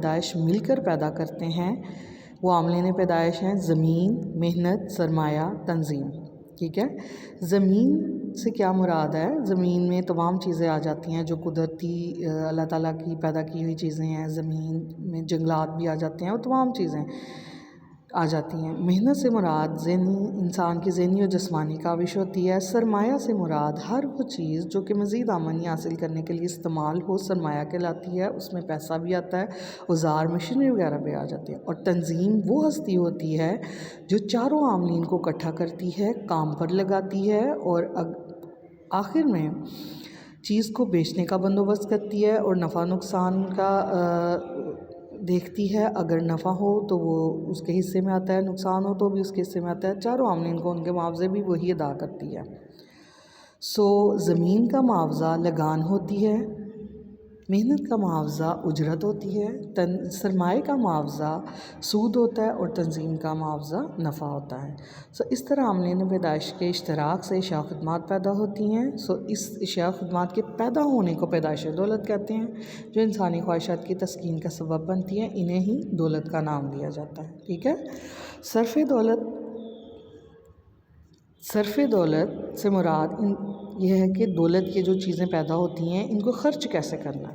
پیدائش مل کر پیدا کرتے ہیں وہ عاملین پیدائش ہیں زمین، محنت، سرمایہ، تنظیم. ٹھیک ہے. زمین سے کیا مراد ہے؟ زمین میں تمام چیزیں آ جاتی ہیں جو قدرتی اللہ تعالیٰ کی پیدا کی ہوئی چیزیں ہیں. زمین میں جنگلات بھی آ جاتے ہیں، وہ تمام چیزیں آ جاتی ہیں. محنت سے مراد ذہنی انسان کی ذہنی اور جسمانی کاوش ہوتی ہے. سرمایہ سے مراد ہر وہ چیز جو کہ مزید آمدنی حاصل کرنے کے لیے استعمال ہو سرمایہ کہلاتی ہے. اس میں پیسہ بھی آتا ہے، اوزار مشینری وغیرہ بھی آ جاتی ہے. اور تنظیم وہ ہستی ہوتی ہے جو چاروں عاملین کو اکٹھا کرتی ہے، کام پر لگاتی ہے اور آخر میں چیز کو بیچنے کا بندوبست کرتی ہے اور نفع نقصان کا دیکھتی ہے. اگر نفع ہو تو وہ اس کے حصے میں آتا ہے، نقصان ہو تو بھی اس کے حصے میں آتا ہے. چاروں عاملین کو ان کے معاوضے بھی وہی ادا کرتی ہے. زمین کا معاوضہ لگان ہوتی ہے، محنت کا معاوضہ اجرت ہوتی ہے، سرمایہ کا معاوضہ سود ہوتا ہے اور تنظیم کا معاوضہ نفع ہوتا ہے. اس طرح عاملین پیدائش کے اشتراک سے اشیاء و خدمات پیدا ہوتی ہیں. اس اشیاء و خدمات کے پیدا ہونے کو پیدائش دولت کہتے ہیں، جو انسانی خواہشات کی تسکین کا سبب بنتی ہیں. انہیں ہی دولت کا نام دیا جاتا ہے. ٹھیک ہے. صرف دولت سے مراد یہ ہے کہ دولت کی جو چیزیں پیدا ہوتی ہیں ان کو خرچ کیسے کرنا ہے.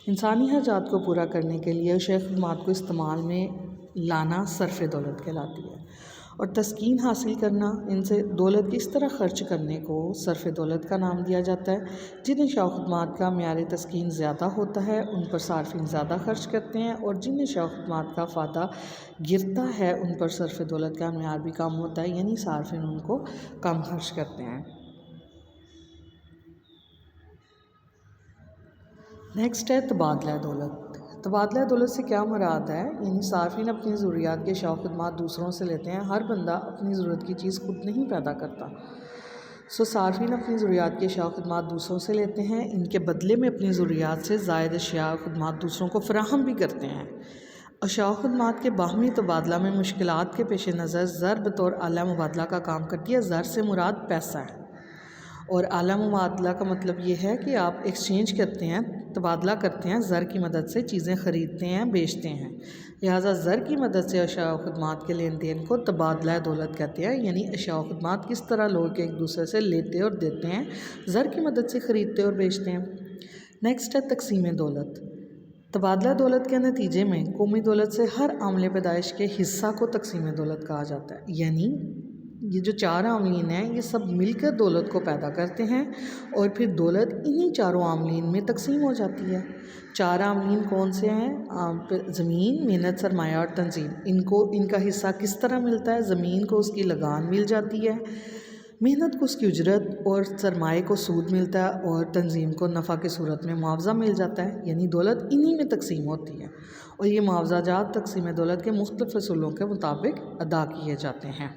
انسانی حاجات کو پورا کرنے کے لیے اشیاء خدمات کو استعمال میں لانا صرف دولت کہلاتی ہے. اور تسکین حاصل کرنا، ان سے دولت کی اس طرح خرچ کرنے کو صرف دولت کا نام دیا جاتا ہے. جن اشیاء و خدمات کا معیار تسکین زیادہ ہوتا ہے ان پر صارفین زیادہ خرچ کرتے ہیں، اور جن اشیاء و خدمات کا فائدہ گرتا ہے ان پر صرف دولت کا معیار بھی کم ہوتا ہے، یعنی صارفین ان کو کم خرچ کرتے ہیں. نیکسٹ ہے تبادلہ دولت. تبادلہ دولت سے کیا مراد ہے؟ یعنی صارفین اپنی ضروریات کے اشیاء و خدمات دوسروں سے لیتے ہیں. ہر بندہ اپنی ضرورت کی چیز خود نہیں پیدا کرتا. صارفین اپنی ضروریات کے اشیاء و خدمات دوسروں سے لیتے ہیں، ان کے بدلے میں اپنی ضروریات سے زائد اشیاء و خدمات دوسروں کو فراہم بھی کرتے ہیں. اشیاء و خدمات کے باہمی تبادلہ میں مشکلات کے پیش نظر زر بطور آلہ مبادلہ کا کام کرتی ہے. زر سے مراد پیسہ ہے، اور آلہ مبادلہ کا مطلب یہ ہے کہ آپ ایکسچینج کرتے ہیں، تبادلہ کرتے ہیں، زر کی مدد سے چیزیں خریدتے ہیں، بیچتے ہیں. لہٰذا زر کی مدد سے اشیاء و خدمات کے لین دین کو تبادلہ دولت کہتے ہیں. یعنی اشیاء و خدمات کس طرح لوگ ایک دوسرے سے لیتے اور دیتے ہیں، زر کی مدد سے خریدتے اور بیچتے ہیں. نیکسٹ ہے تقسیم دولت. تبادلہ دولت کے نتیجے میں قومی دولت سے ہر عامل پیدائش کے حصہ کو تقسیم دولت کہا جاتا ہے. یعنی یہ جو چار عاملین ہیں یہ سب مل کر دولت کو پیدا کرتے ہیں اور پھر دولت انہی چاروں عاملین میں تقسیم ہو جاتی ہے. چار عاملین کون سے ہیں؟ زمین، محنت، سرمایہ اور تنظیم. ان کا حصہ کس طرح ملتا ہے؟ زمین کو اس کی لگان مل جاتی ہے، محنت کو اس کی اجرت اور سرمایہ کو سود ملتا ہے، اور تنظیم کو نفع کی صورت میں معاوضہ مل جاتا ہے. یعنی دولت انہی میں تقسیم ہوتی ہے، اور یہ معاوضہ جات تقسیم دولت کے مختلف اصولوں کے مطابق ادا کیے جاتے ہیں.